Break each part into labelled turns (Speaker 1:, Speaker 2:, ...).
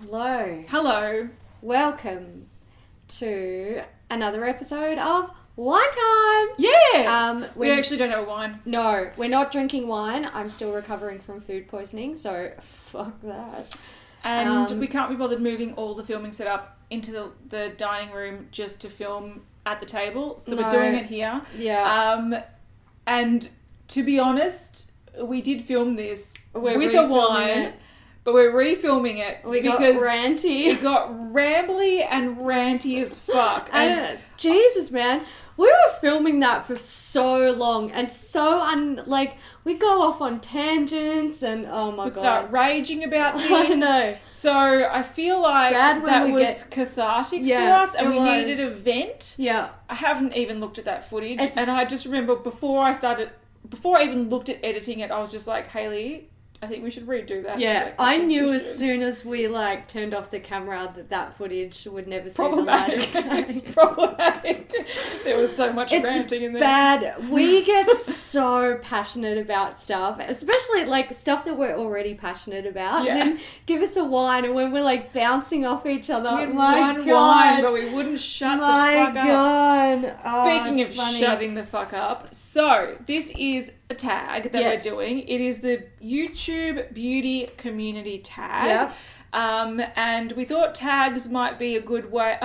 Speaker 1: Hello.
Speaker 2: Hello.
Speaker 1: Welcome to another episode of Wine Time.
Speaker 2: Yeah. We actually don't have a wine.
Speaker 1: No, we're not drinking wine. I'm still recovering from food poisoning, so fuck that.
Speaker 2: And we can't be bothered moving all the filming setup into the dining room just to film at the table. So we're doing it here.
Speaker 1: Yeah.
Speaker 2: And to be honest, we did film this
Speaker 1: We're
Speaker 2: with a wine. But we're refilming it
Speaker 1: because got ranty.
Speaker 2: It got rambly and ranty as fuck. And
Speaker 1: Jesus, man. We were filming that for so long and so we go off on tangents and oh my god.
Speaker 2: We'd start raging about things.
Speaker 1: I know.
Speaker 2: So I feel like that was cathartic for us and we needed a vent.
Speaker 1: Yeah.
Speaker 2: I haven't even looked at that footage and I just remember before I even looked at editing it, I was just like, Hayley, I think we should redo that.
Speaker 1: Yeah, I knew as soon as we turned off the camera that footage would never see the light of day.
Speaker 2: It's problematic. There was so much ranting in there.
Speaker 1: Bad. We get so passionate about stuff, especially stuff that we're already passionate about.
Speaker 2: Yeah.
Speaker 1: And then give us a wine, and when we're bouncing off each other,
Speaker 2: we had
Speaker 1: one
Speaker 2: wine, but we wouldn't shut the fuck up. Speaking of shutting the fuck up, so this is a tag that we're doing. It is the YouTube Beauty Community tag.
Speaker 1: Yep.
Speaker 2: And we thought tags might be a good way.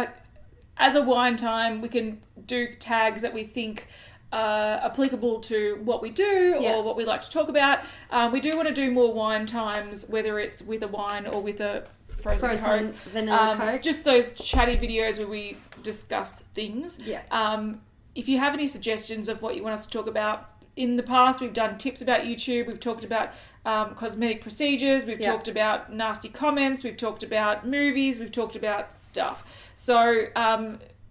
Speaker 2: As a wine time, we can do tags that we think are applicable to what we do or what we like to talk about. We do want to do more wine times, whether it's with a wine or with a frozen Coke.
Speaker 1: Vanilla Coke.
Speaker 2: Just those chatty videos where we discuss things.
Speaker 1: Yeah.
Speaker 2: If you have any suggestions of what you want us to talk about, in the past, we've done tips about YouTube. We've talked about cosmetic procedures. We've talked about nasty comments. We've talked about movies. We've talked about stuff. So,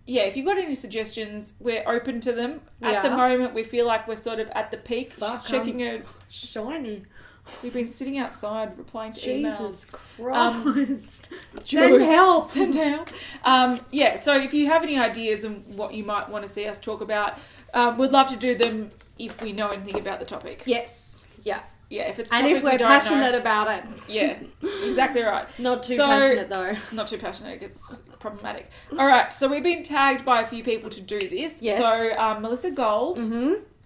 Speaker 2: if you've got any suggestions, we're open to them. At the moment, we feel like we're sort of at the peak.
Speaker 1: Fuck,
Speaker 2: checking it.
Speaker 1: Shiny.
Speaker 2: We've been sitting outside replying to
Speaker 1: Jesus
Speaker 2: emails.
Speaker 1: Christ. Send help.
Speaker 2: Send help. So if you have any ideas on what you might want to see us talk about, we'd love to do them if we know anything about the topic.
Speaker 1: Yes. Yeah.
Speaker 2: Yeah, if it's
Speaker 1: and if we're passionate about it.
Speaker 2: Yeah, exactly right.
Speaker 1: Not too passionate though.
Speaker 2: Not too passionate, it's problematic. Alright, so we've been tagged by a few people to do this.
Speaker 1: Yes.
Speaker 2: So Melissa Gold,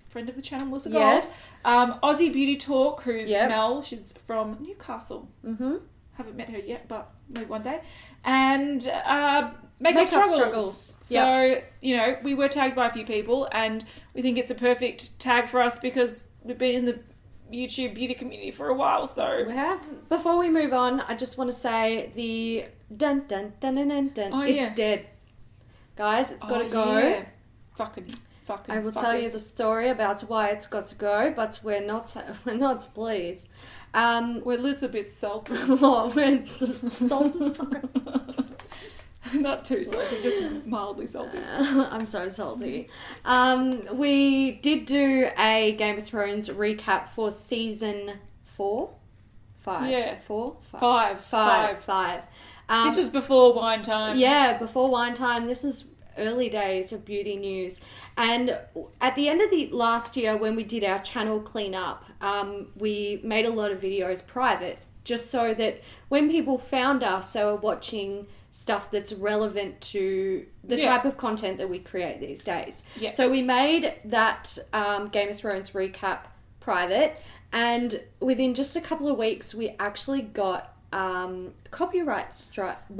Speaker 2: friend of the channel, Melissa Gold.
Speaker 1: Yes.
Speaker 2: Aussie Beauty Talk, who's Mel, she's from Newcastle. Haven't met her yet, but maybe one day. And Makeup Struggles. So, we were tagged by a few people and we think it's a perfect tag for us because we've been in the YouTube beauty community for a while, so...
Speaker 1: We have. Before we move on, I just want to say the dun dun dun dun dun dun. It's dead. Guys, it's got to go.
Speaker 2: Yeah. Fucking
Speaker 1: I will tell you the story about why it's got to go, but we're not pleased.
Speaker 2: We're a little bit salty.
Speaker 1: We're salty.
Speaker 2: Not too salty, just mildly salty.
Speaker 1: I'm so salty. We did do a Game of Thrones recap for season 4. 5.
Speaker 2: Yeah.
Speaker 1: 4?
Speaker 2: 5. This was before wine time.
Speaker 1: Yeah, before wine time. This is early days of beauty news. And at the end of the last year, when we did our channel cleanup, we made a lot of videos private, just so that when people found us, they were watching stuff that's relevant to the type of content that we create these days. Yeah. So we made that Game of Thrones recap private, and within just a couple of weeks, we actually got copyright striked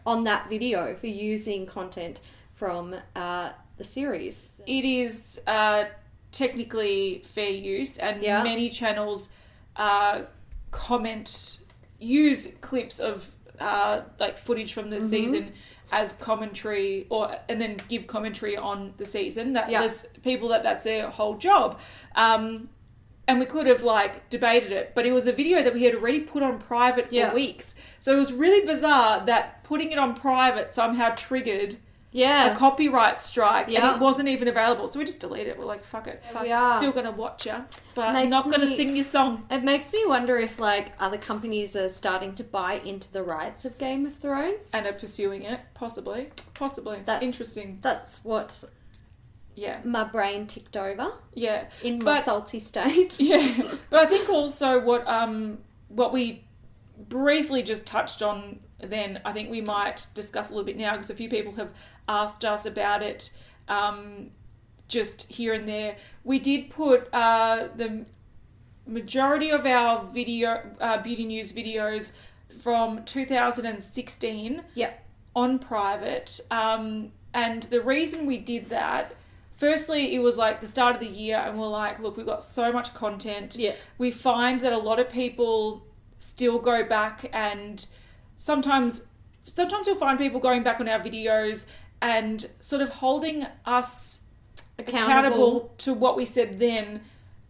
Speaker 1: on that video for using content from the series.
Speaker 2: It is technically fair use, and many channels use clips of footage from the season as commentary, and then give commentary on the season. There's people that's their whole job. And we could have debated it, but it was a video that we had already put on private for weeks. So it was really bizarre that putting it on private somehow triggered a copyright strike, and it wasn't even available. So we just deleted it. We're like, fuck it. Still going to watch you, but not going to sing your song.
Speaker 1: It makes me wonder if other companies are starting to buy into the rights of Game of Thrones.
Speaker 2: And are pursuing it. Possibly. Interesting.
Speaker 1: That's what my brain ticked over.
Speaker 2: Yeah.
Speaker 1: In my salty state.
Speaker 2: Yeah. But I think also what what we briefly just touched on then, I think we might discuss a little bit now, because a few people have asked us about it just here and there. We did put the majority of our beauty news videos from 2016 on private. And the reason we did that, firstly, it was like the start of the year and we're like, look, we've got so much content.
Speaker 1: Yeah.
Speaker 2: We find that a lot of people still go back, and sometimes you'll find people going back on our videos and sort of holding us accountable to what we said then,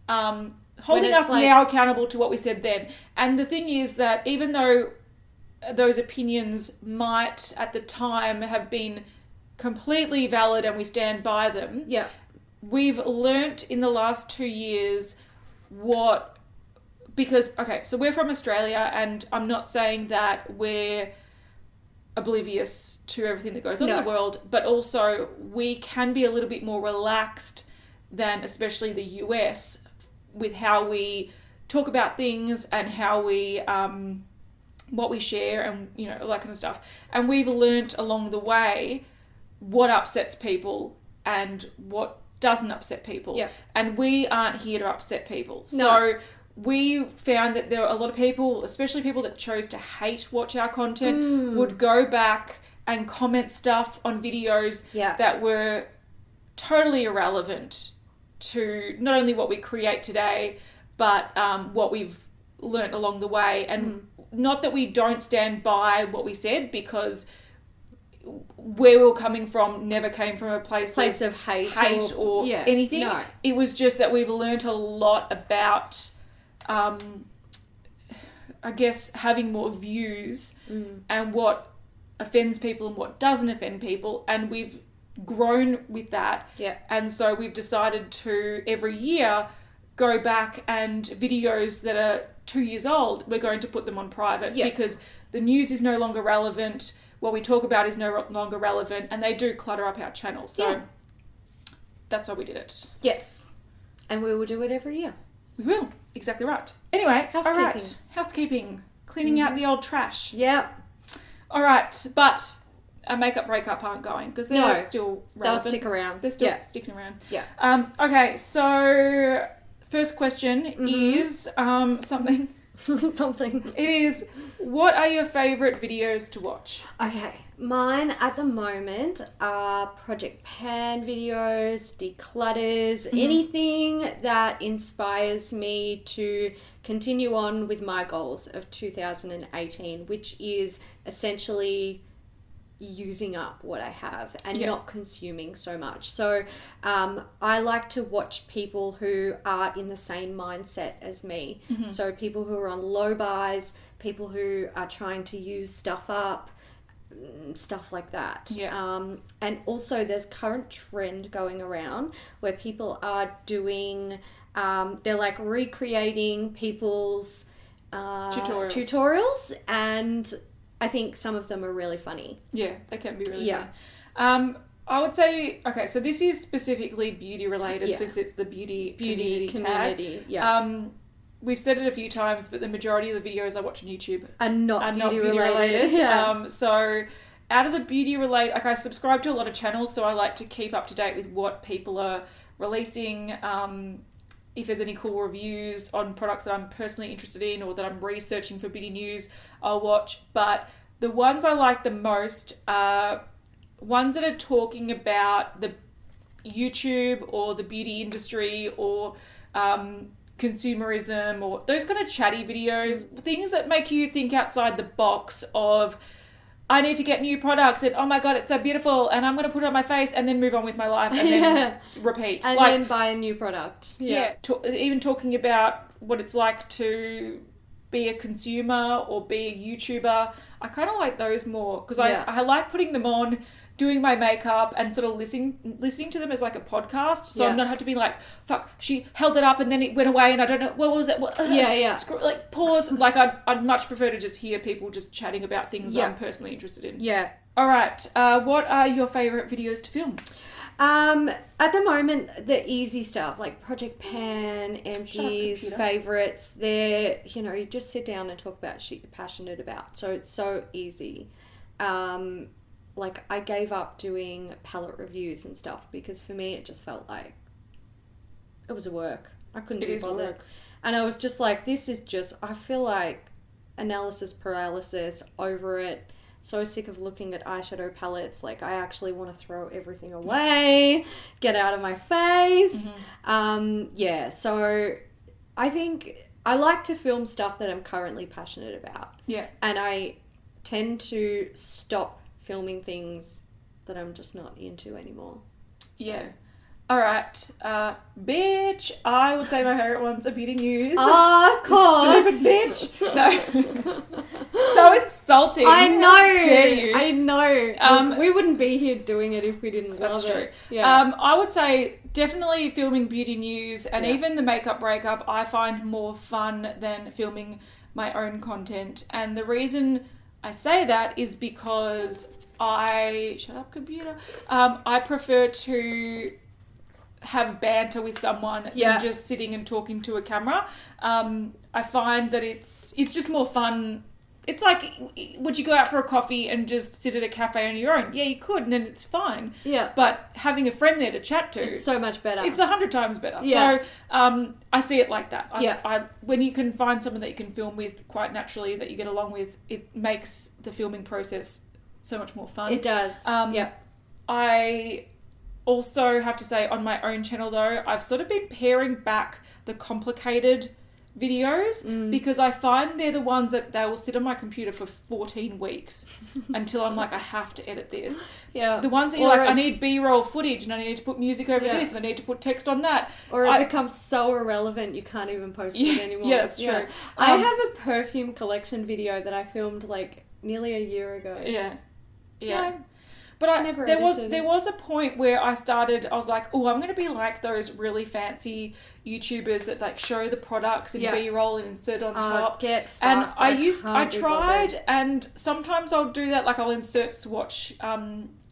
Speaker 2: holding us now accountable to what we said then. And the thing is that even though those opinions might at the time have been completely valid and we stand by them, we've learnt in the last 2 years because so we're from Australia, and I'm not saying that we're oblivious to everything that goes on in the world, but also we can be a little bit more relaxed than especially the US with how we talk about things and how we what we share and all that kind of stuff. And we've learnt along the way what upsets people and what doesn't upset people. And we aren't here to upset people. So we found that there are a lot of people, especially people that chose to watch our content, would go back and comment stuff on videos that were totally irrelevant to not only what we create today, but what we've learnt along the way. And not that we don't stand by what we said, because where we were coming from never came from a place of hate or anything. No. It was just that we've learnt a lot about I guess having more views and what offends people and what doesn't offend people, and we've grown with that. And so we've decided to every year go back, and videos that are 2 years old, we're going to put them on private because the news is no longer relevant, what we talk about is no longer relevant, and they do clutter up our channel. So that's why we did it.
Speaker 1: Yes. And we will do it every year.
Speaker 2: We will. Exactly right. Anyway, all right. Housekeeping. Cleaning out the old trash.
Speaker 1: Yeah.
Speaker 2: All right. But our makeup breakup aren't going, because they're still relevant.
Speaker 1: They'll stick around.
Speaker 2: They're still sticking around. Yeah. Okay, so first question is something.
Speaker 1: Something.
Speaker 2: It is, what are your favourite videos to watch?
Speaker 1: Okay. Mine at the moment are Project Pan videos, declutters, anything that inspires me to continue on with my goals of 2018, which is essentially using up what I have and not consuming so much. So I like to watch people who are in the same mindset as me. So people who are on low buys, people who are trying to use stuff up, stuff like that. And also there's current trend going around where people are doing they're like recreating people's tutorials, and I think some of them are really funny. Yeah,
Speaker 2: they can be really funny. I would say, okay, so this is specifically beauty related since it's the beauty community tag. We've said it a few times, but the majority of the videos I watch on YouTube
Speaker 1: are not beauty related.
Speaker 2: So out of the beauty related, I subscribe to a lot of channels, so I like to keep up to date with what people are releasing. If there's any cool reviews on products that I'm personally interested in or that I'm researching for beauty news, I'll watch. But the ones I like the most are ones that are talking about the YouTube or the beauty industry or consumerism or those kind of chatty videos, things that make you think outside the box of, I need to get new products and oh my god, it's so beautiful and I'm going to put it on my face and then move on with my life and then repeat.
Speaker 1: And then buy a new product.
Speaker 2: Even talking about what it's like to be a consumer or be a YouTuber. I kind of like those more because I like putting them on, doing my makeup and sort of listening to them as like a podcast. So I'm not have to be like, fuck, she held it up and then it went away and I don't know, what was it? Like pause. Like I'd much prefer to just hear people just chatting about things I'm personally interested in.
Speaker 1: Yeah.
Speaker 2: All right. What are your favourite videos to film?
Speaker 1: At the moment, the easy stuff like Project Pan, empties, favorites, they're, you just sit down and talk about shit you're passionate about. So it's so easy. Like I gave up doing palette reviews and stuff because for me it just felt like it was a work. I couldn't be bothered. And I was just like, I feel like analysis paralysis, over it. So sick of looking at eyeshadow palettes. Like, I actually want to throw everything away, get out of my face. Mm-hmm. So I think I like to film stuff that I'm currently passionate about. Yeah. And I tend to stop filming things that I'm just not into anymore. So.
Speaker 2: Yeah. All right, bitch. I would say my favourite ones are beauty news.
Speaker 1: Oh, of course.
Speaker 2: Stupid bitch. No. So insulting.
Speaker 1: I know.
Speaker 2: How dare you?
Speaker 1: I know. We wouldn't be here doing it if we didn't love it. That's true.
Speaker 2: Yeah. I would say definitely filming beauty news and even the makeup breakup I find more fun than filming my own content. And the reason I say that is because shut up, computer. I prefer to have banter with someone than just sitting and talking to a camera. I find that it's just more fun. It's like, would you go out for a coffee and just sit at a cafe on your own? Yeah, you could, and then it's fine. Yeah. But having a friend there to chat to...
Speaker 1: It's so much better.
Speaker 2: It's 100 times better. Yeah. So I see it like that. When you can find someone that you can film with quite naturally, that you get along with, it makes the filming process so much more fun.
Speaker 1: It does.
Speaker 2: I also have to say on my own channel though, I've sort of been paring back the complicated videos because I find they're the ones that they will sit on my computer for 14 weeks until I'm like, I have to edit this. Yeah. The ones that you're I need B-roll footage and I need to put music over this and I need to put text on that.
Speaker 1: Or it becomes so irrelevant you can't even post it anymore.
Speaker 2: Yeah, that's true.
Speaker 1: I have a perfume collection video that I filmed like nearly a year ago.
Speaker 2: Yeah. Yeah. No. But there was a point where I was like, oh, I'm going to be like those really fancy YouTubers that like show the products in B-roll and insert on top. And I tried, and sometimes I'll do that, like I'll insert swatch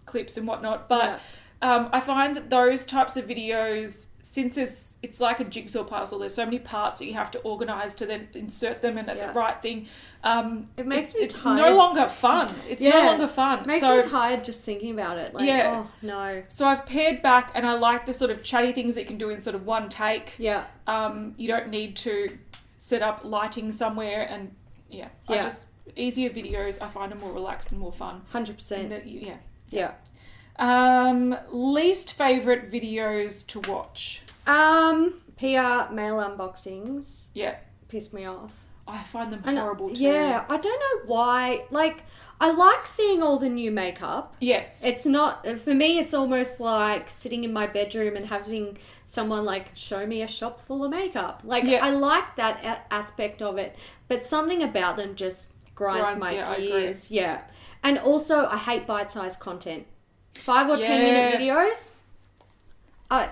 Speaker 2: clips and whatnot. But I find that those types of videos, since it's like a jigsaw puzzle, there's so many parts that you have to organise to then insert them and at the right thing.
Speaker 1: It makes me tired.
Speaker 2: No longer fun. It's no longer fun.
Speaker 1: It makes me tired just thinking about it. Like, oh, no.
Speaker 2: So I've pared back and I like the sort of chatty things that you can do in sort of one take. Yeah. You don't need to set up lighting somewhere and I just, easier videos, I find them more relaxed and more fun.
Speaker 1: 100%.
Speaker 2: Yeah. Least favourite videos to watch?
Speaker 1: PR mail unboxings. Yeah. Piss me off.
Speaker 2: I find them horrible too.
Speaker 1: Yeah, I don't know why. Like, I like seeing all the new makeup. Yes. It's not, for me, it's almost like sitting in my bedroom and having someone like show me a shop full of makeup. Like, I like that aspect of it, but something about them just grinds my gears. Yeah. And also, I hate bite-sized content. 5 or 10 minute videos.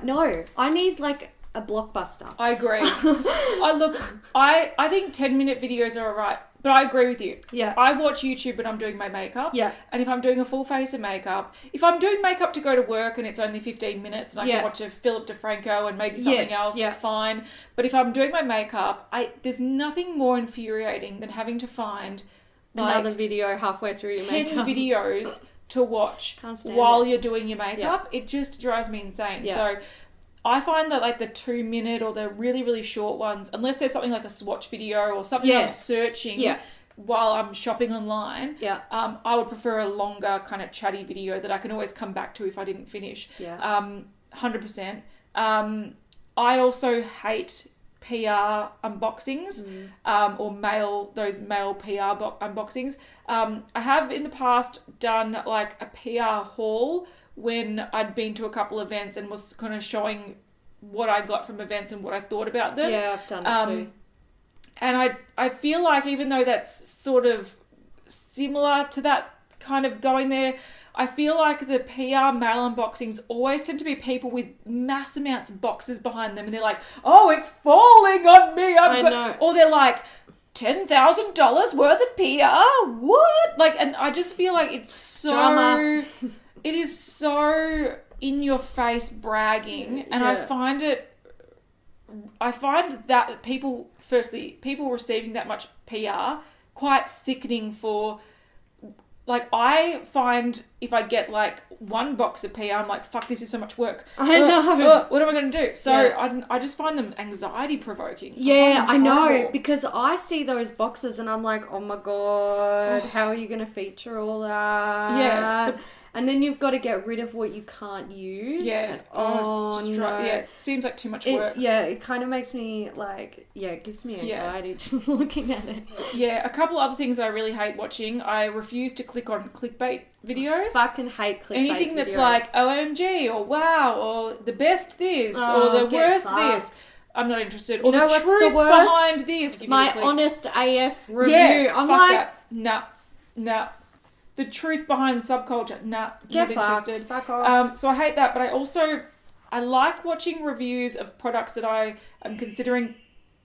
Speaker 1: No, I need like a blockbuster.
Speaker 2: I agree. I think 10-minute videos are alright, but I agree with you. Yeah. I watch YouTube when I'm doing my makeup. Yeah. And if I'm doing a full face of makeup, if I'm doing makeup to go to work and it's only 15 minutes and I can watch a Philip DeFranco and maybe something else, fine. But if I'm doing my makeup, there's nothing more infuriating than having to find
Speaker 1: another video halfway through your makeup.
Speaker 2: 10 videos to watch while you're doing your makeup. It just drives me insane. So I find that like the 2-minute or the really, really short ones, unless there's something like a swatch video or something I'm searching while I'm shopping online, I would prefer a longer kind of chatty video that I can always come back to if I didn't finish. 100%. I also hate PR unboxings or those mail PR unboxings. I have in the past done like a PR haul when I'd been to a couple events and was kind of showing what I got from events and what I thought about them.
Speaker 1: Yeah, I've done that too.
Speaker 2: And I feel like even though that's sort of similar to that kind of going there, I feel like the PR mail unboxings always tend to be people with mass amounts of boxes behind them and they're like, oh, it's falling on me. I know. Or they're like, $10,000 worth of PR? What? Like, and I just feel like it's so... Drama. It is so in your face bragging, and
Speaker 1: Yeah.
Speaker 2: I find that people receiving that much PR quite sickening for, like, I find if I get like one box of PR, I'm like, fuck, this is so much work.
Speaker 1: I know.
Speaker 2: What am I going to do? So
Speaker 1: Yeah.
Speaker 2: I just find them anxiety provoking.
Speaker 1: Yeah, I know,
Speaker 2: horrible.
Speaker 1: because I see those boxes and I'm like, oh my God, how are you going to feature all that?
Speaker 2: Yeah.
Speaker 1: And then you've got to get rid of what you can't use.
Speaker 2: Yeah.
Speaker 1: Oh, no.
Speaker 2: Yeah, it seems like too much work.
Speaker 1: It kind of makes me like, it gives me anxiety just looking at it.
Speaker 2: Yeah, a couple other things that I really hate watching. I refuse to click on clickbait videos.
Speaker 1: Fucking hate clickbait
Speaker 2: Anything that's
Speaker 1: videos.
Speaker 2: like OMG or wow or the best this or the
Speaker 1: get
Speaker 2: worst
Speaker 1: fucked.
Speaker 2: this. I'm not interested.
Speaker 1: You
Speaker 2: Or
Speaker 1: know
Speaker 2: the
Speaker 1: what's the
Speaker 2: truth
Speaker 1: worst?
Speaker 2: behind this. Give me
Speaker 1: My
Speaker 2: the click.
Speaker 1: honest AF review.
Speaker 2: Yeah,
Speaker 1: I'm
Speaker 2: fuck
Speaker 1: like,
Speaker 2: that. Nah. The truth behind subculture. Nah,
Speaker 1: get
Speaker 2: not
Speaker 1: fucked.
Speaker 2: interested.
Speaker 1: Fuck off.
Speaker 2: So I hate that, but I like watching reviews of products that I am considering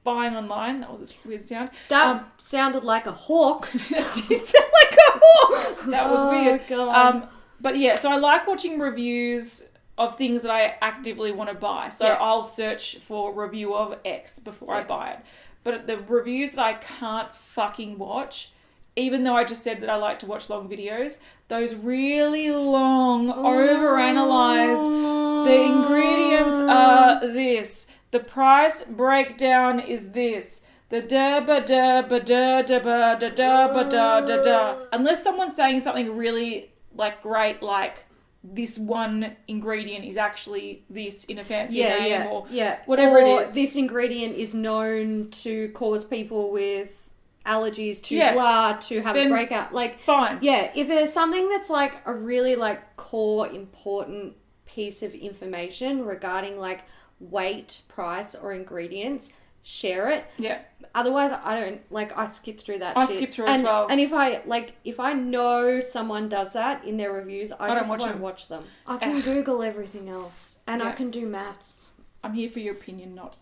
Speaker 2: buying online. That was a weird sound.
Speaker 1: That sounded like a hawk.
Speaker 2: That did sound like a hawk. That was weird.
Speaker 1: God.
Speaker 2: But yeah, so I like watching reviews of things that I actively want to buy. So I'll search for review of X before I buy it. But the reviews that I can't fucking watch, even though I just said that I like to watch long videos, those really long, overanalyzed, the ingredients are this, the price breakdown is this, the da ba da ba da da ba da da ba da da da. Unless someone's saying something really like great, like this one ingredient is actually this in a fancy name or whatever it is.
Speaker 1: This ingredient is known to cause people with allergies to blah to have a breakout. Like,
Speaker 2: fine.
Speaker 1: Yeah, if there's something that's like a really like core important piece of information regarding like weight, price, or ingredients, share it.
Speaker 2: Yeah.
Speaker 1: Otherwise, I don't like. I skip through that.
Speaker 2: I
Speaker 1: shit.
Speaker 2: skip through as well.
Speaker 1: And if I know someone does that in their reviews, I just won't watch them. I can Google everything else, and I can do maths.
Speaker 2: I'm here for your opinion, not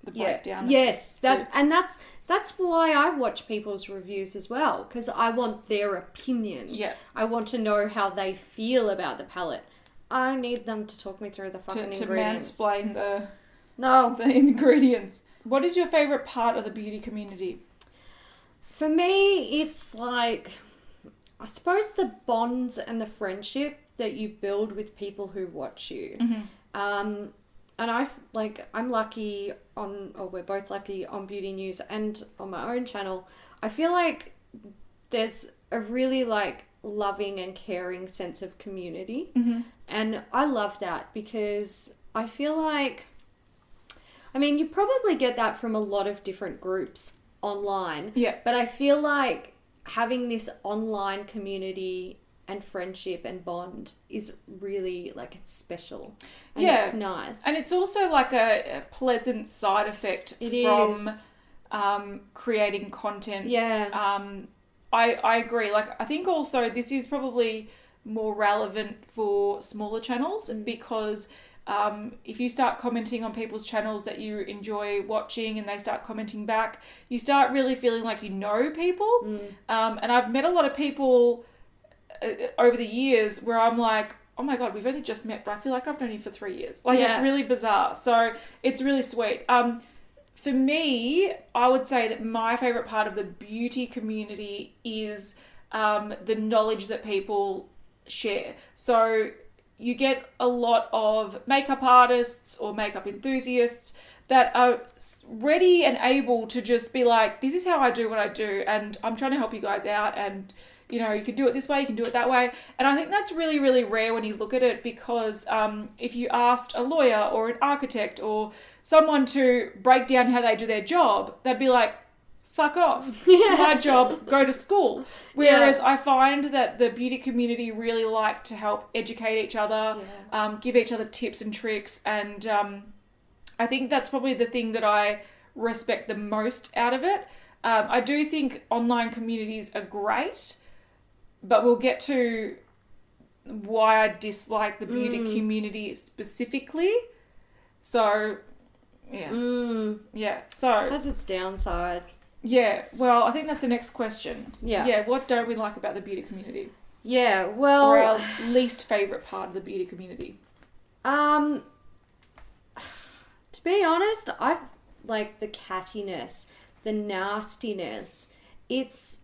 Speaker 2: the breakdown.
Speaker 1: Yes, that's why I watch people's reviews as well, because I want their opinion.
Speaker 2: Yeah.
Speaker 1: I want to know how they feel about the palette. I don't need them to talk me through the fucking ingredients.
Speaker 2: To mansplain the
Speaker 1: the
Speaker 2: ingredients. What is your favourite part of the beauty community?
Speaker 1: For me, it's like, I suppose the bonds and the friendship that you build with people who watch you.
Speaker 2: Mm-hmm.
Speaker 1: And I'm lucky we're both lucky on Beauty News and on my own channel. I feel like there's a really like loving and caring sense of community.
Speaker 2: Mm-hmm.
Speaker 1: And I love that because I feel like, I mean, you probably get that from a lot of different groups online.
Speaker 2: Yeah.
Speaker 1: But I feel like having this online community and friendship and bond is really like, it's special. And it's nice.
Speaker 2: And it's also like a pleasant side effect from creating content.
Speaker 1: Yeah.
Speaker 2: I agree. Like, I think also this is probably more relevant for smaller channels because if you start commenting on people's channels that you enjoy watching and they start commenting back, you start really feeling like you know people. And I've met a lot of people over the years where I'm like, oh my God, we've only just met, but I feel like I've known you for 3 years. Like, it's really bizarre. So it's really sweet. For me, I would say that my favourite part of the beauty community is the knowledge that people share. So you get a lot of makeup artists or makeup enthusiasts that are ready and able to just be like, this is how I do what I do, and I'm trying to help you guys out, and you know, you can do it this way, you can do it that way. And I think that's really, really rare when you look at it because if you asked a lawyer or an architect or someone to break down how they do their job, they'd be like, fuck off. My job, go to school. Whereas I find that the beauty community really like to help educate each other, give each other tips and tricks. And I think that's probably the thing that I respect the most out of it. I do think online communities are great, but we'll get to why I dislike the beauty community specifically. So, yeah. So
Speaker 1: it has its downside.
Speaker 2: Yeah, well, I think that's the next question.
Speaker 1: Yeah.
Speaker 2: What don't we like about the beauty community?
Speaker 1: Yeah, well,
Speaker 2: Or our least favourite part of the beauty community?
Speaker 1: To be honest, I like the cattiness, the nastiness. It's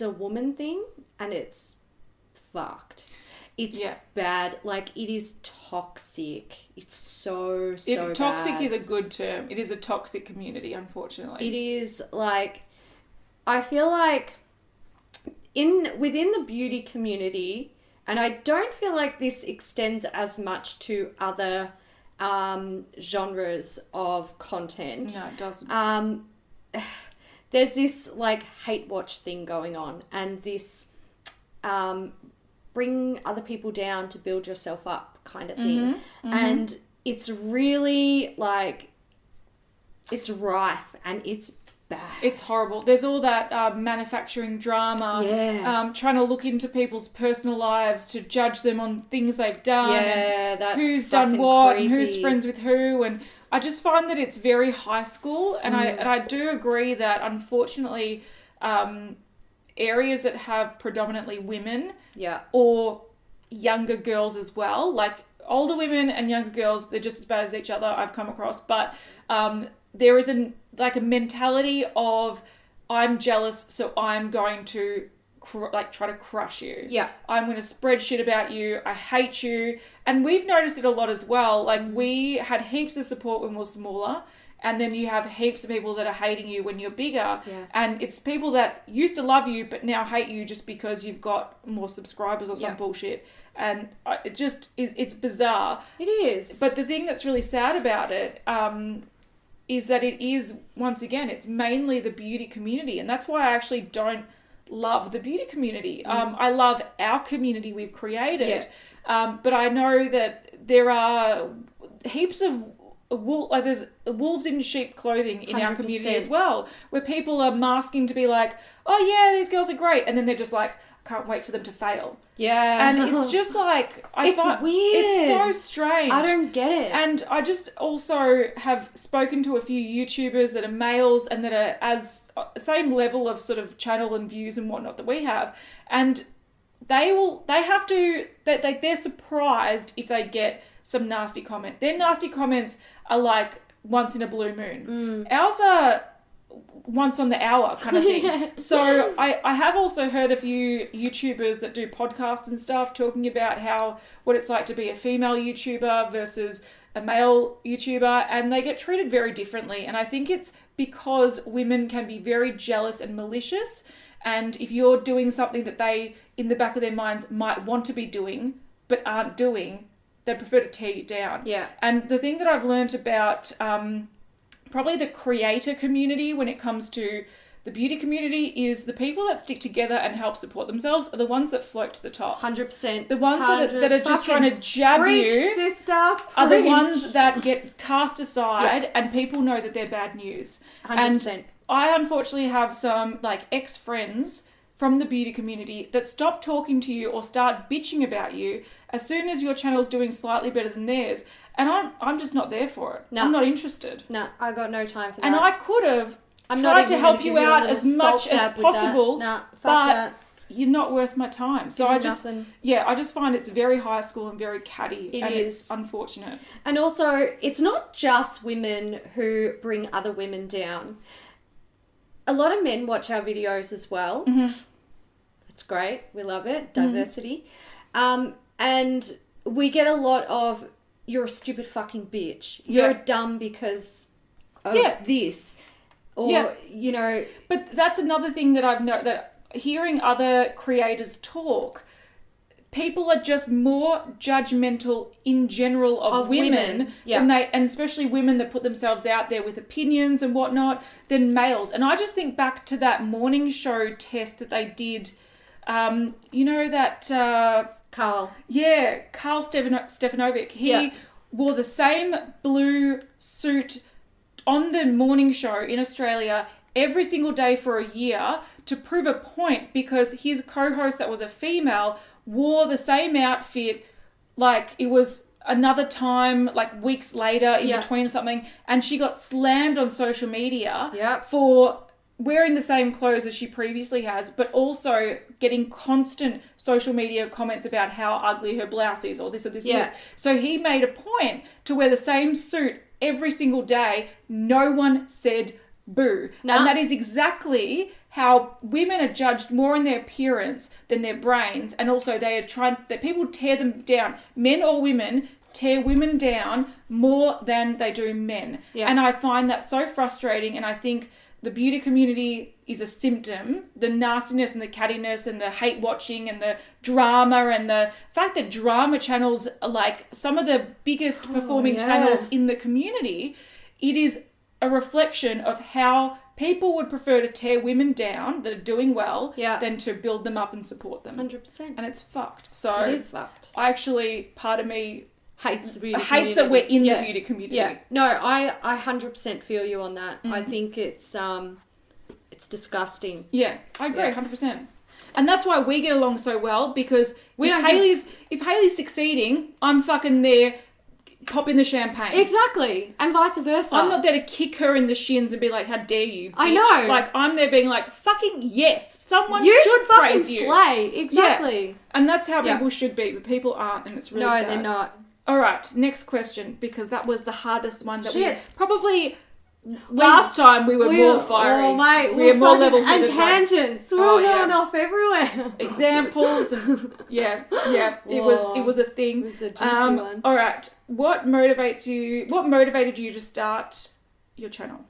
Speaker 1: a woman thing, and it's fucked. It's bad. Like, it is toxic. It's so
Speaker 2: toxic
Speaker 1: bad.
Speaker 2: is a good term. It is a toxic community, unfortunately.
Speaker 1: It is, like, I feel like within the beauty community, and I don't feel like this extends as much to other genres of content.
Speaker 2: No, it doesn't.
Speaker 1: There's this, like, hate watch thing going on, and this bring other people down to build yourself up kind of thing. And it's really, like, it's rife and it's bad.
Speaker 2: It's horrible. There's all that manufacturing drama, trying to look into people's personal lives to judge them on things they've done,
Speaker 1: that's
Speaker 2: who's done what,
Speaker 1: creepy.
Speaker 2: and who's friends with who, and I just find that it's very high school, and I do agree that unfortunately, areas that have predominantly women, or younger girls as well, like older women and younger girls, they're just as bad as each other. I've come across, but there is a mentality of, I'm jealous, so I'm going to try to crush you. I'm going to spread shit about you. I hate you. And we've noticed it a lot as well. Like, we had heaps of support when we were smaller, and then you have heaps of people that are hating you when you're bigger. And it's people that used to love you but now hate you just because you've got more subscribers or some bullshit. And it just is, it's bizarre.
Speaker 1: It is.
Speaker 2: But the thing that's really sad about it is that it is, once again, it's mainly the beauty community. And that's why I actually don't love the beauty community. I love our community we've created. But I know that there are heaps of there's wolves in sheep clothing in 100%. Our community as well, where people are masking to be like, oh yeah, these girls are great, and then they're just like, I can't wait for them to fail. And it's just like,
Speaker 1: it's weird.
Speaker 2: It's so strange.
Speaker 1: I don't get it.
Speaker 2: And I just also have spoken to a few YouTubers that are males and that are as same level of sort of channel and views and whatnot that we have, and they're surprised if they get some nasty comment. Their nasty comments are like once in a blue moon. Ours are once on the hour kind of thing. So I have also heard a few YouTubers that do podcasts and stuff talking about what it's like to be a female YouTuber versus a male YouTuber, and they get treated very differently. And I think it's because women can be very jealous and malicious, and if you're doing something that they, in the back of their minds, might want to be doing but aren't doing, they prefer to tear you down. And the thing that I've learned about probably the creator community when it comes to the beauty community is the people that stick together and help support themselves are the ones that float to the top.
Speaker 1: 100%.
Speaker 2: The ones that are just trying to jab
Speaker 1: preach,
Speaker 2: you
Speaker 1: sister,
Speaker 2: are the ones that get cast aside and people know that they're bad news.
Speaker 1: 100%.
Speaker 2: And I unfortunately have some like ex-friends from the beauty community that stop talking to you or start bitching about you as soon as your channel's doing slightly better than theirs. And I'm just not there for it. No. I'm not interested.
Speaker 1: No, I got no time for that.
Speaker 2: And I could have tried to help you out as much as possible, but you're not worth my time. So I just find it's very high school and very catty. It's unfortunate.
Speaker 1: And also, it's not just women who bring other women down. A lot of men watch our videos as well. It's great. We love it. Diversity. And we get a lot of, you're a stupid fucking bitch. You're dumb because of this. Or, you know...
Speaker 2: But that's another thing that I've noticed, that hearing other creators talk, people are just more judgmental in general of women. And especially women that put themselves out there with opinions and whatnot, than males. And I just think back to that morning show test that they did. You know that...
Speaker 1: Carl.
Speaker 2: Yeah, Carl Stefanovic. He wore the same blue suit on the morning show in Australia every single day for a year to prove a point, because his co-host that was a female wore the same outfit like it was another time, like weeks later in between or something, and she got slammed on social media for wearing the same clothes as she previously has, but also getting constant social media comments about how ugly her blouse is or this and this and this. So he made a point to wear the same suit every single day. No one said boo. No. And that is exactly how women are judged more in their appearance than their brains. And also that people tear them down. Men or women tear women down more than they do men. Yeah. And I find that so frustrating. And I think the beauty community is a symptom. The nastiness and the cattiness and the hate watching and the drama and the fact that drama channels are like some of the biggest performing channels in the community. It is a reflection of how people would prefer to tear women down that are doing well than to build them up and support them.
Speaker 1: 100%.
Speaker 2: And it's fucked. So
Speaker 1: it is fucked.
Speaker 2: I actually, part of me
Speaker 1: hates the beauty
Speaker 2: hates
Speaker 1: community.
Speaker 2: that we're in the beauty community.
Speaker 1: Yeah. No, I 100% feel you on that. I think it's disgusting.
Speaker 2: Yeah, I agree 100%. And that's why we get along so well, because if Hayley's succeeding, I'm fucking there popping the champagne.
Speaker 1: Exactly. And vice versa.
Speaker 2: I'm not there to kick her in the shins and be like, how dare you, bitch.
Speaker 1: I know.
Speaker 2: Like, I'm there being like, fucking yes, someone should praise you.
Speaker 1: Slay. Exactly.
Speaker 2: Yeah. And that's how people should be, but people aren't, and it's really sad.
Speaker 1: No, they're not.
Speaker 2: All right, next question, because that was the hardest one that we probably... Last time we were more fiery.
Speaker 1: Oh, mate.
Speaker 2: We were more level-headed.
Speaker 1: And tangents. We're all going off everywhere.
Speaker 2: Examples. And, It was a thing.
Speaker 1: It was a juicy one.
Speaker 2: All right. What motivated you to start your channel?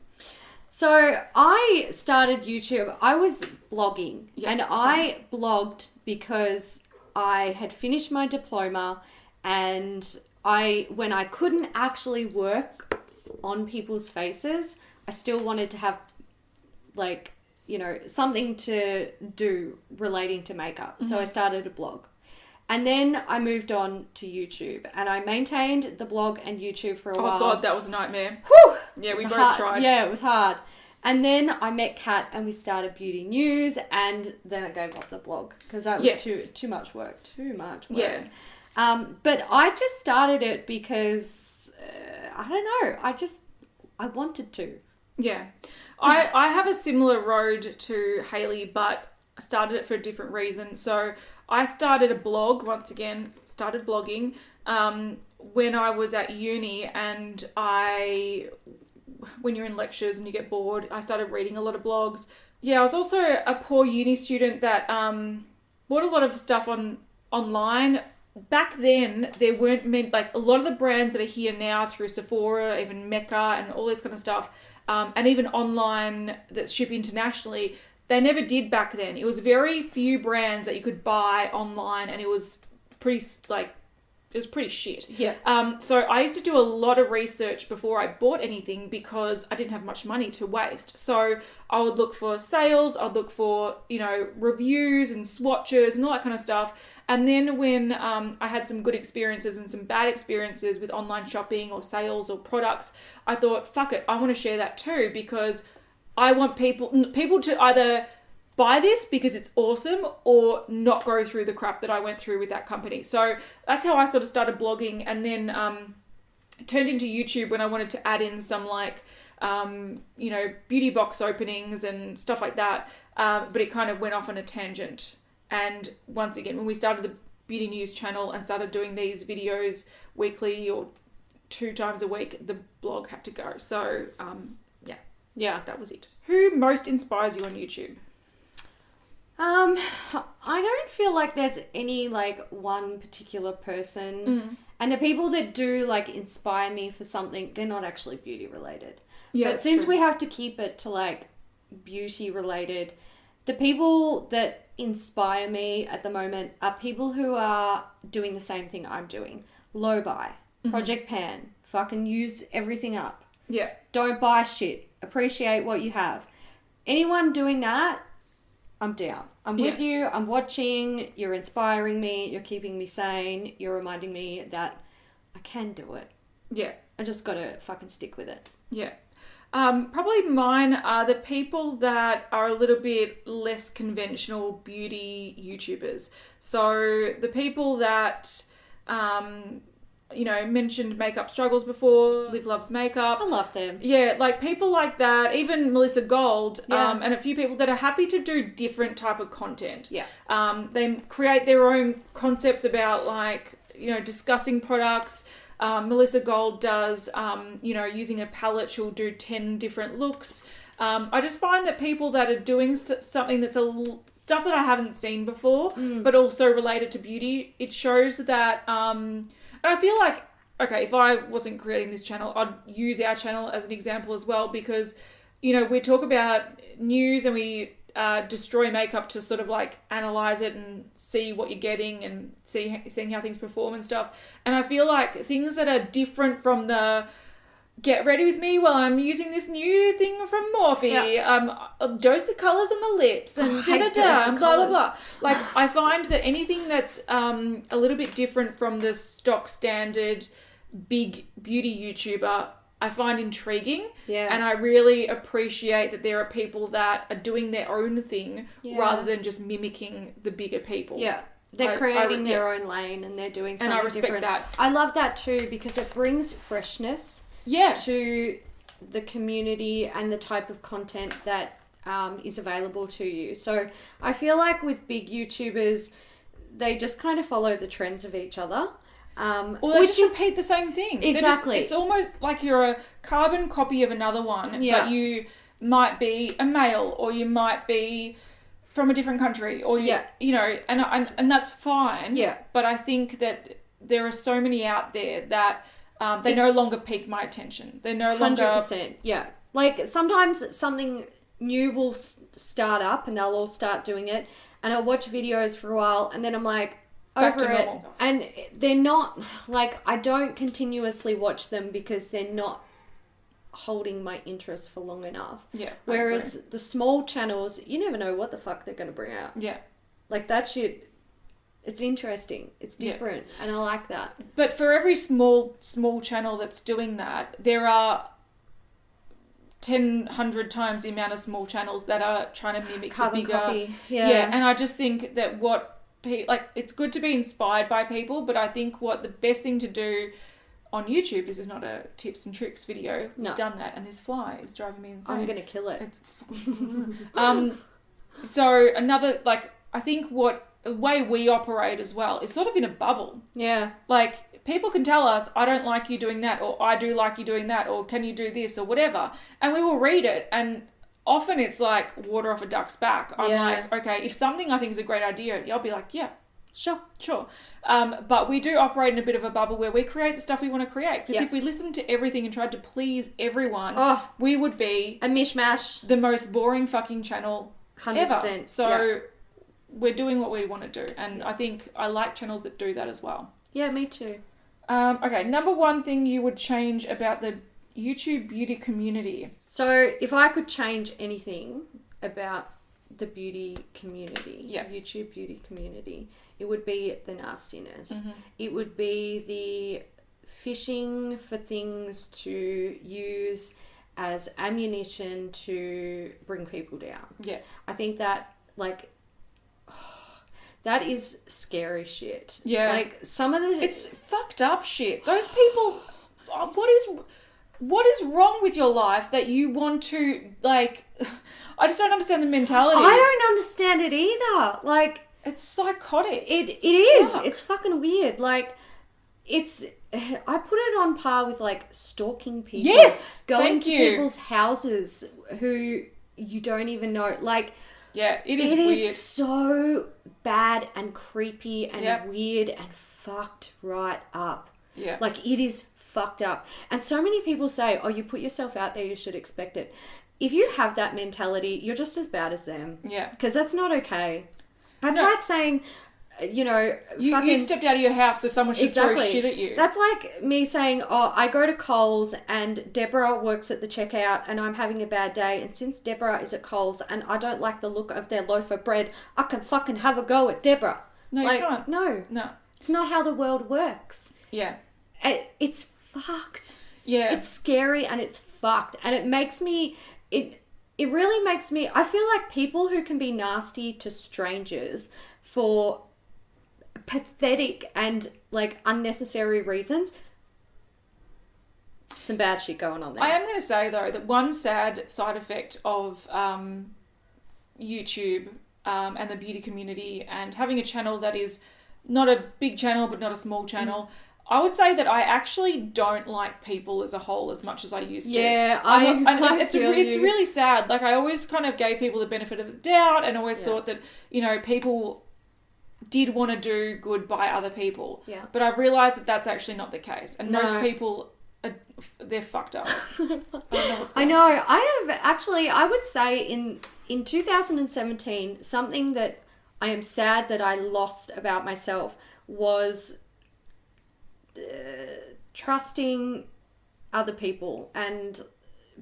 Speaker 1: So I started YouTube. I was blogging. And I blogged because I had finished my diploma, and when I couldn't actually work on people's faces, I still wanted to have something to do relating to makeup. So I started a blog, and then I moved on to YouTube, and I maintained the blog and YouTube for a while.
Speaker 2: Oh god, that was a nightmare.
Speaker 1: Whew!
Speaker 2: Yeah, we both tried.
Speaker 1: Yeah, it was hard. And then I met Kat and we started beauty news, and then I gave up the blog because that was too much work. Yeah. But I just started it because I don't know. I wanted to. Yeah.
Speaker 2: I have a similar road to Hayley, but I started it for a different reason. So I started a blog, started blogging when I was at uni, and when you're in lectures and you get bored, I started reading a lot of blogs. Yeah, I was also a poor uni student that bought a lot of stuff online. Back then, there weren't a lot of the brands that are here now through Sephora, even Mecca, and all this kind of stuff, and even online that ship internationally, they never did back then. It was very few brands that you could buy online, and it was pretty shit.
Speaker 1: Yeah.
Speaker 2: So I used to do a lot of research before I bought anything because I didn't have much money to waste. So I would look for sales, I'd look for, reviews and swatches and all that kind of stuff. And then when I had some good experiences and some bad experiences with online shopping or sales or products, I thought, fuck it, I want to share that too, because I want people to either buy this because it's awesome or not go through the crap that I went through with that company. So that's how I sort of started blogging, and then turned into YouTube when I wanted to add in some beauty box openings and stuff like that. But it kind of went off on a tangent. And once again, when we started the beauty news channel and started doing these videos weekly or 2 times a week, the blog had to go. So that was it. Who most inspires you on YouTube?
Speaker 1: I don't feel like there's any one particular person, and the people that do inspire me for something, they're not actually beauty related. Yeah, but since we have to keep it to beauty related, the people that inspire me at the moment are people who are doing the same thing I'm doing. Low buy, Project Pan, fucking use everything up.
Speaker 2: Yeah.
Speaker 1: Don't buy shit. Appreciate what you have. Anyone doing that, I'm down. I'm with you. I'm watching. You're inspiring me. You're keeping me sane. You're reminding me that I can do it.
Speaker 2: Yeah.
Speaker 1: I just got to fucking stick with it.
Speaker 2: Yeah. Probably mine are the people that are a little bit less conventional beauty YouTubers. So the people that mentioned Makeup Struggles before, Liv Loves Makeup.
Speaker 1: I love them.
Speaker 2: Yeah, like people like that, even Melissa Gold,
Speaker 1: Yeah.
Speaker 2: and a few people that are happy to do different type of content.
Speaker 1: Yeah.
Speaker 2: They create their own concepts about like, discussing products. Melissa Gold does, using a palette, she'll do 10 different looks. I just find that people that are doing something that's stuff that I haven't seen before, but also related to beauty, it shows that, and I feel like, okay, if I wasn't creating this channel, I'd use our channel as an example as well, because, we talk about news and we destroy makeup to sort of like analyze it and see what you're getting and seeing how things perform and stuff. And I feel like things that are different from the get ready with me while I'm using this new thing from Morphe, a dose of colours on the lips and da-da-da and blah, blah, blah. Like, I find that anything that's a little bit different from the stock standard big beauty YouTuber, I find intriguing.
Speaker 1: Yeah.
Speaker 2: And I really appreciate that there are people that are doing their own thing rather than just mimicking the bigger people.
Speaker 1: Yeah. They're creating their own lane and they're doing something different. And I respect that. I love that too, because it brings freshness to the community and the type of content that is available to you. So I feel like with big YouTubers, they just kind of follow the trends of each other.
Speaker 2: Or they just repeat the same thing.
Speaker 1: Exactly.
Speaker 2: It's almost like you're a carbon copy of another one, but you might be a male or you might be from a different country or, and that's fine. Yeah. But I think that there are so many out there that they no longer pique my attention. They're no longer...
Speaker 1: 100%, yeah. Like, sometimes something new will start up and they'll all start doing it, and I'll watch videos for a while, and then I'm like, over it. And they're not, like, I don't continuously watch them because they're not holding my interest for long enough. Yeah. Whereas the small channels, you never know what the fuck they're going to bring out. Yeah. Like, that shit... It's interesting. It's different, and I like that.
Speaker 2: But for every small channel that's doing that, there are 100 times the amount of small channels that are trying to mimic the bigger. Copy. Yeah, and I just think that it's good to be inspired by people, but I think what the best thing to do on YouTube, this is not a tips and tricks video. No. We've done that, and this fly is driving me insane.
Speaker 1: I'm gonna kill it.
Speaker 2: It's so another, like, I think the way we operate as well is sort of in a bubble. Yeah. Like, people can tell us, I don't like you doing that, or I do like you doing that, or can you do this, or whatever. And we will read it, and often it's like water off a duck's back. I'm like, okay, if something I think is a great idea, I'll be like, yeah, sure. But we do operate in a bit of a bubble where we create the stuff we want to create. Because if we listened to everything and tried to please everyone, we would be...
Speaker 1: a mishmash.
Speaker 2: The most boring fucking channel 100%. Ever. So... we're doing what we want to do, and I think I like channels that do that as well.
Speaker 1: Yeah, me too.
Speaker 2: Okay, number one thing you would change about the YouTube beauty community.
Speaker 1: So, if I could change anything about the beauty community, YouTube beauty community, it would be the nastiness. Mm-hmm. It would be the fishing for things to use as ammunition to bring people down. Yeah. I think that, like... that is scary shit. Yeah. Like, some of the...
Speaker 2: It's fucked up shit. Those people... What is wrong with your life that you want to, like... I just don't understand the mentality.
Speaker 1: I don't understand it either. Like...
Speaker 2: It's psychotic.
Speaker 1: It is. It's fucking weird. Like, it's... I put it on par with, like, stalking people.
Speaker 2: Yes!
Speaker 1: Going to people's houses who you don't even know. Like...
Speaker 2: Yeah, it is weird.
Speaker 1: It is so bad and creepy and weird and fucked right up. Yeah. Like, it is fucked up. And so many people say, oh, you put yourself out there, you should expect it. If you have that mentality, you're just as bad as them. Yeah. Because that's not okay. That's like saying...
Speaker 2: You stepped out of your house so someone should throw shit at you.
Speaker 1: That's like me saying, oh, I go to Coles and Deborah works at the checkout and I'm having a bad day, and since Deborah is at Coles and I don't like the look of their loaf of bread, I can fucking have a go at Deborah.
Speaker 2: No, you can't.
Speaker 1: No. It's not how the world works. Yeah. It's fucked. Yeah. It's scary and it's fucked. And it makes me... It really makes me... I feel like people who can be nasty to strangers for pathetic and like unnecessary reasons. Some bad shit going on there.
Speaker 2: I am going to say though that one sad side effect of YouTube and the beauty community and having a channel that is not a big channel but not a small channel, I would say that I actually don't like people as a whole as much as I used to.
Speaker 1: Yeah,
Speaker 2: it's really sad. Like, I always kind of gave people the benefit of the doubt and always thought that, you know, people did want to do good by other people.
Speaker 1: Yeah.
Speaker 2: But I realised that that's actually not the case. And most people, they're fucked up. I don't know what's going on.
Speaker 1: I would say in 2017, something that I am sad that I lost about myself was trusting other people and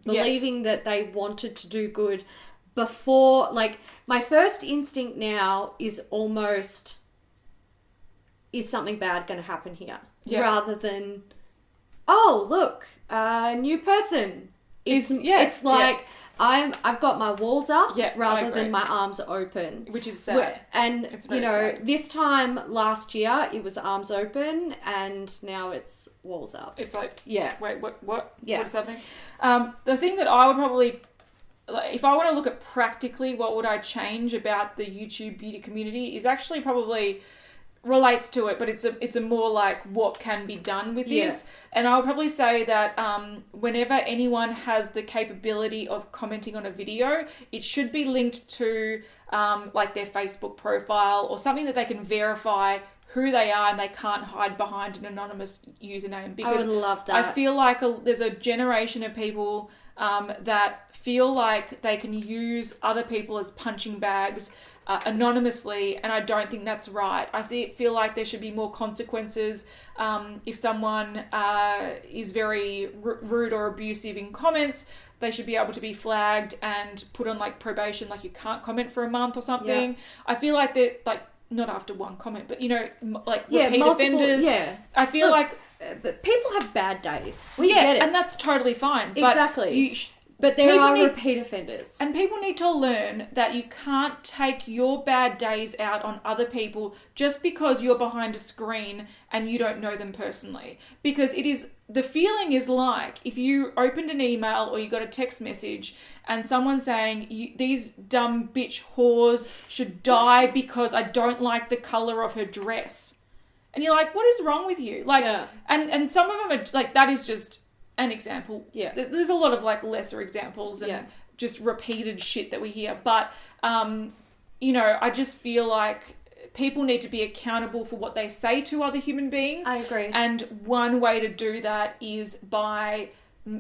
Speaker 1: believing that they wanted to do good before. Like, my first instinct now is almost, is something bad going to happen here? Rather than, oh, look, a new person. It's like I've got my walls up rather than my arms open.
Speaker 2: Which is sad.
Speaker 1: And,
Speaker 2: it's very sad.
Speaker 1: This time last year, it was arms open, and now it's walls up.
Speaker 2: It's like, wait, what?
Speaker 1: Yeah.
Speaker 2: What is happening? The thing that I would probably, like, if I want to look at practically what would I change about the YouTube beauty community, is actually probably relates to it, but it's a more like what can be done with this. And I would probably say that whenever anyone has the capability of commenting on a video, it should be linked to like their Facebook profile or something that they can verify who they are and they can't hide behind an anonymous username. Because
Speaker 1: I would love that.
Speaker 2: I feel like there's a generation of people that feel like they can use other people as punching bags anonymously, and I don't think that's right. I feel like there should be more consequences if someone is very rude or abusive in comments. They should be able to be flagged and put on like probation, like you can't comment for a month or something. I feel like they're like, not after one comment, but you know, like repeat offenders. I feel
Speaker 1: but people have bad days. We get it,
Speaker 2: and that's totally fine.
Speaker 1: Exactly. But there are repeat offenders.
Speaker 2: And people need to learn that you can't take your bad days out on other people just because you're behind a screen and you don't know them personally. Because the feeling is like if you opened an email or you got a text message and someone's saying, these dumb bitch whores should die because I don't like the colour of her dress. And you're like, what is wrong with you? Like, and some of them are like, that is just an example. There's a lot of like lesser examples and just repeated shit that we hear. But, you know, I just feel like people need to be accountable for what they say to other human beings.
Speaker 1: I agree.
Speaker 2: And one way to do that is by,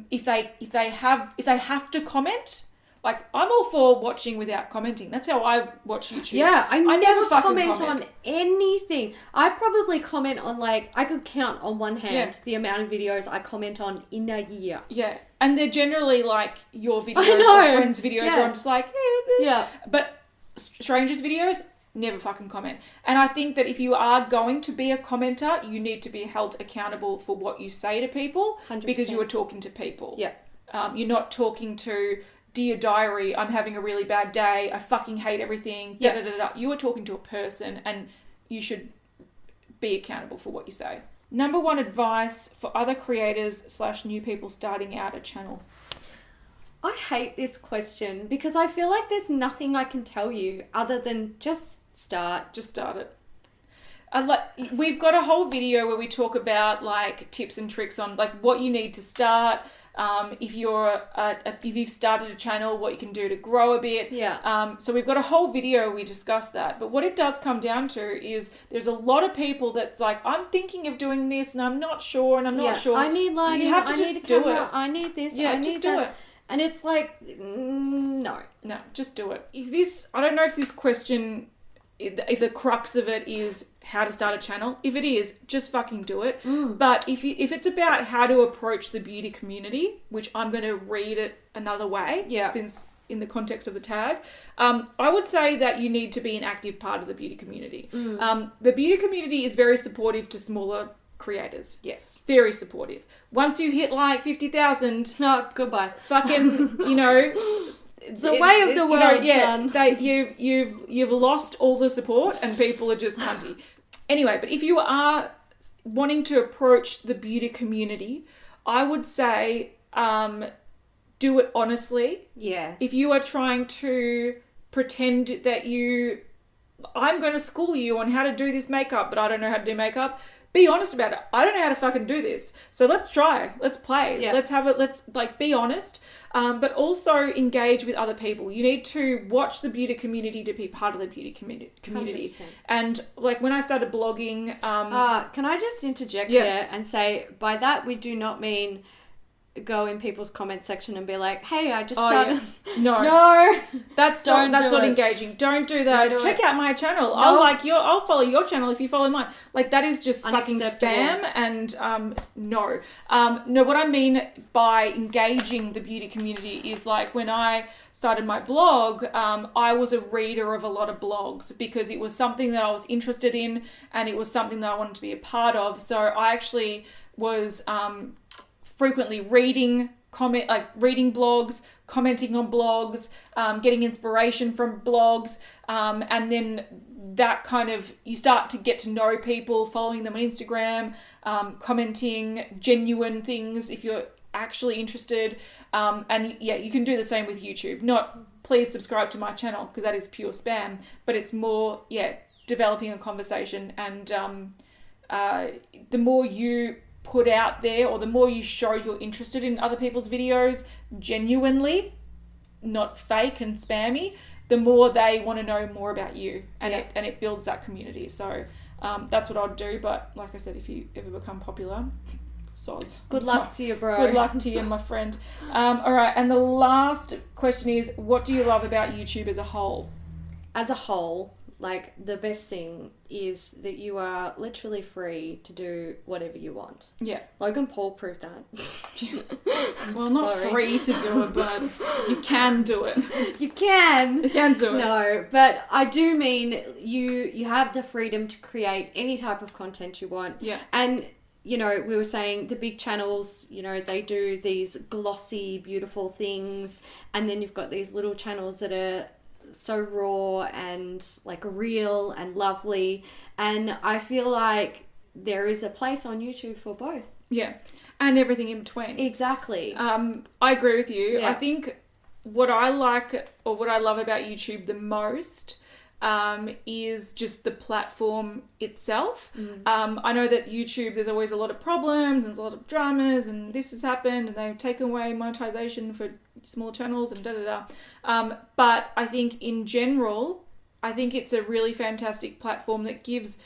Speaker 2: if they have to comment, like, I'm all for watching without commenting. That's how I watch YouTube.
Speaker 1: Yeah, I never comment on anything. I probably comment on, like, I could count on one hand the amount of videos I comment on in a year.
Speaker 2: Yeah, and they're generally, like, your videos or friends' videos where I'm just like, But strangers' videos, never fucking comment. And I think that if you are going to be a commenter, you need to be held accountable for what you say to people
Speaker 1: 100%.
Speaker 2: Because you are talking to people.
Speaker 1: Yeah.
Speaker 2: You're not talking to, dear diary, I'm having a really bad day, I fucking hate everything, You are talking to a person and you should be accountable for what you say. Number one advice for other creators / new people starting out a channel.
Speaker 1: I hate this question because I feel like there's nothing I can tell you other than just start.
Speaker 2: Just start it. We've got a whole video where we talk about like tips and tricks on like what you need to start. If you've started a channel, what you can do to grow a bit. So we've got a whole video where we discuss that. But what it does come down to is there's a lot of people that's like, I'm thinking of doing this and I'm not sure and I'm not sure.
Speaker 1: I need lighting.
Speaker 2: You have to just do it.
Speaker 1: I need this.
Speaker 2: Yeah,
Speaker 1: I need
Speaker 2: just do it.
Speaker 1: And it's like, no,
Speaker 2: just do it. I don't know if this question, if the crux of it is how to start a channel. If it is, just fucking do it. But if it's about how to approach the beauty community, which I'm going to read it another way, since in the context of the tag, I would say that you need to be an active part of the beauty community. The beauty community is very supportive to smaller creators.
Speaker 1: Yes.
Speaker 2: Very supportive. Once you hit like 50,000...
Speaker 1: No, goodbye.
Speaker 2: Fucking, you know...
Speaker 1: It's the way of the world, son.
Speaker 2: You've lost all the support and people are just cunty. Anyway, but if you are wanting to approach the beauty community, I would say do it honestly.
Speaker 1: Yeah.
Speaker 2: If you are trying to pretend that I'm going to school you on how to do this makeup, but I don't know how to do makeup, be honest about it. I don't know how to fucking do this. So let's try. Let's play.
Speaker 1: Yeah.
Speaker 2: Let's have it. Let's be honest. But also engage with other people. You need to watch the beauty community to be part of the beauty community.
Speaker 1: 100%.
Speaker 2: And when I started blogging...
Speaker 1: can I just interject here and say, by that we do not mean go in people's comment section and be like, hey, I just started...
Speaker 2: No.
Speaker 1: No.
Speaker 2: That's not engaging. Don't do that. Check out my channel. Nope. I'll follow your channel if you follow mine. That is just fucking spam and no. No, what I mean by engaging the beauty community is when I started my blog, I was a reader of a lot of blogs because it was something that I was interested in and it was something that I wanted to be a part of. So I actually was frequently reading blogs, commenting on blogs, getting inspiration from blogs, and then that kind of, you start to get to know people, following them on Instagram, commenting genuine things if you're actually interested, and you can do the same with YouTube. Not please subscribe to my channel because that is pure spam, but it's more developing a conversation, and the more you put out there, or the more you show you're interested in other people's videos genuinely, not fake and spammy, the more they want to know more about you, and it builds that community. So that's what I'd do. But like I said, if you ever become popular, soz.
Speaker 1: Good luck to you, bro.
Speaker 2: Good luck to you, my friend. All right, and the last question is, what do you love about YouTube as a whole?
Speaker 1: As a whole, the best thing is that you are literally free to do whatever you want.
Speaker 2: Yeah.
Speaker 1: Logan Paul proved that.
Speaker 2: Well, not free to do it, but you can do it.
Speaker 1: You can.
Speaker 2: You can do it.
Speaker 1: No, but I do mean you have the freedom to create any type of content you want.
Speaker 2: Yeah.
Speaker 1: And, we were saying the big channels, they do these glossy, beautiful things. And then you've got these little channels that are so raw and real and lovely, and I feel like there is a place on YouTube for both. Yeah,
Speaker 2: and everything in between.
Speaker 1: Exactly.
Speaker 2: I agree with you. Yeah. I think what I like, or what I love about YouTube the most, is just the platform itself. I know that YouTube, there's always a lot of problems and there's a lot of dramas, and this has happened, and they've taken away monetization for small channels and but I think in general, I think it's a really fantastic platform that gives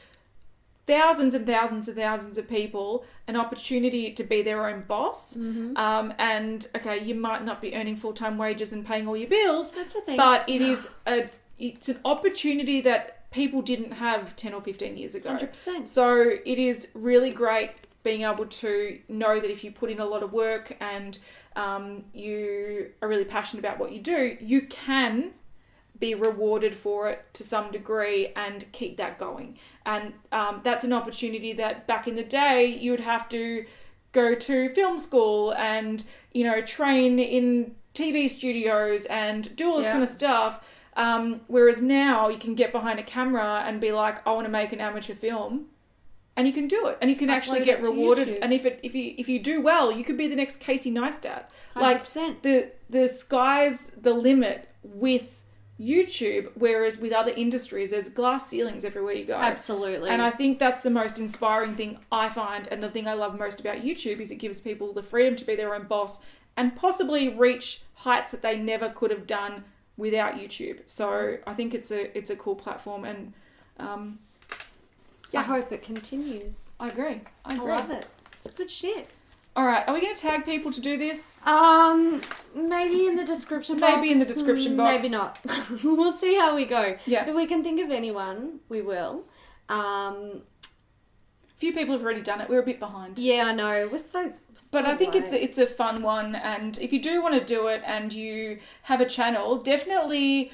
Speaker 2: thousands and thousands and thousands of people an opportunity to be their own boss. And you might not be earning full-time wages and paying all your bills.
Speaker 1: That's the thing.
Speaker 2: But it's an opportunity that people didn't have 10 or 15 years ago.
Speaker 1: 100%.
Speaker 2: So it is really great being able to know that if you put in a lot of work and you are really passionate about what you do, you can be rewarded for it to some degree and keep that going. And that's an opportunity that back in the day you would have to go to film school and, train in TV studios and do all this kind of stuff. Whereas now you can get behind a camera and be like, I want to make an amateur film. And you can do it, and you can actually get rewarded. And if you do well, you could be the next Casey Neistat.
Speaker 1: 100%.
Speaker 2: The sky's the limit with YouTube, whereas with other industries, there's glass ceilings everywhere you go.
Speaker 1: Absolutely.
Speaker 2: And I think that's the most inspiring thing I find, and the thing I love most about YouTube is it gives people the freedom to be their own boss and possibly reach heights that they never could have done without YouTube. So I think it's a cool platform, and
Speaker 1: I hope it continues.
Speaker 2: I agree.
Speaker 1: I love it. It's good shit.
Speaker 2: All right, are we going to tag people to do this?
Speaker 1: Maybe in the description box.
Speaker 2: Maybe in the description box.
Speaker 1: Maybe not. We'll see how we go.
Speaker 2: Yeah.
Speaker 1: If we can think of anyone, we will.
Speaker 2: Few people have already done it. We're a bit behind.
Speaker 1: Yeah, I know.
Speaker 2: But I think it's a fun one, and if you do want to do it and you have a channel, definitely,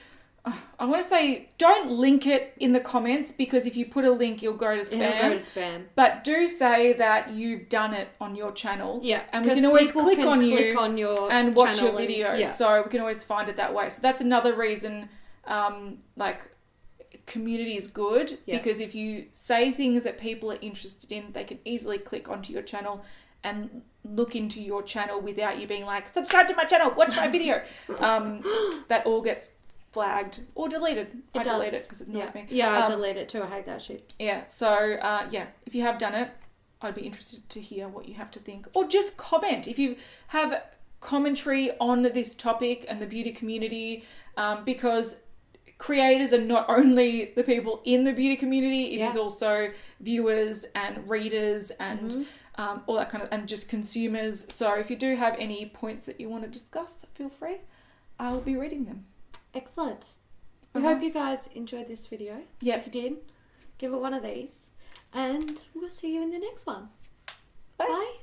Speaker 2: I want to say, don't link it in the comments, because if you put a link, you'll go to spam.
Speaker 1: It'll go to spam.
Speaker 2: But do say that you've done it on your channel.
Speaker 1: Yeah.
Speaker 2: And we can always click on
Speaker 1: your
Speaker 2: and watch your
Speaker 1: channel
Speaker 2: videos.
Speaker 1: Yeah.
Speaker 2: So we can always find it that way. So that's another reason, community is good because if you say things that people are interested in, they can easily click onto your channel and look into your channel without you being like, subscribe to my channel, watch my video. That all gets flagged or deleted. I delete it because it annoys me.
Speaker 1: Yeah, I delete it too. I hate that shit.
Speaker 2: Yeah, so if you have done it, I'd be interested to hear what you have to think. Or just comment. If you have commentary on this topic and the beauty community, because creators are not only the people in the beauty community, it is also viewers and readers and all that kind of, and just consumers. So if you do have any points that you want to discuss, feel free. I will be reading them.
Speaker 1: Excellent. We hope you guys enjoyed this video.
Speaker 2: Yeah.
Speaker 1: If you did, give it one of these. And we'll see you in the next one.
Speaker 2: Bye.
Speaker 1: Bye.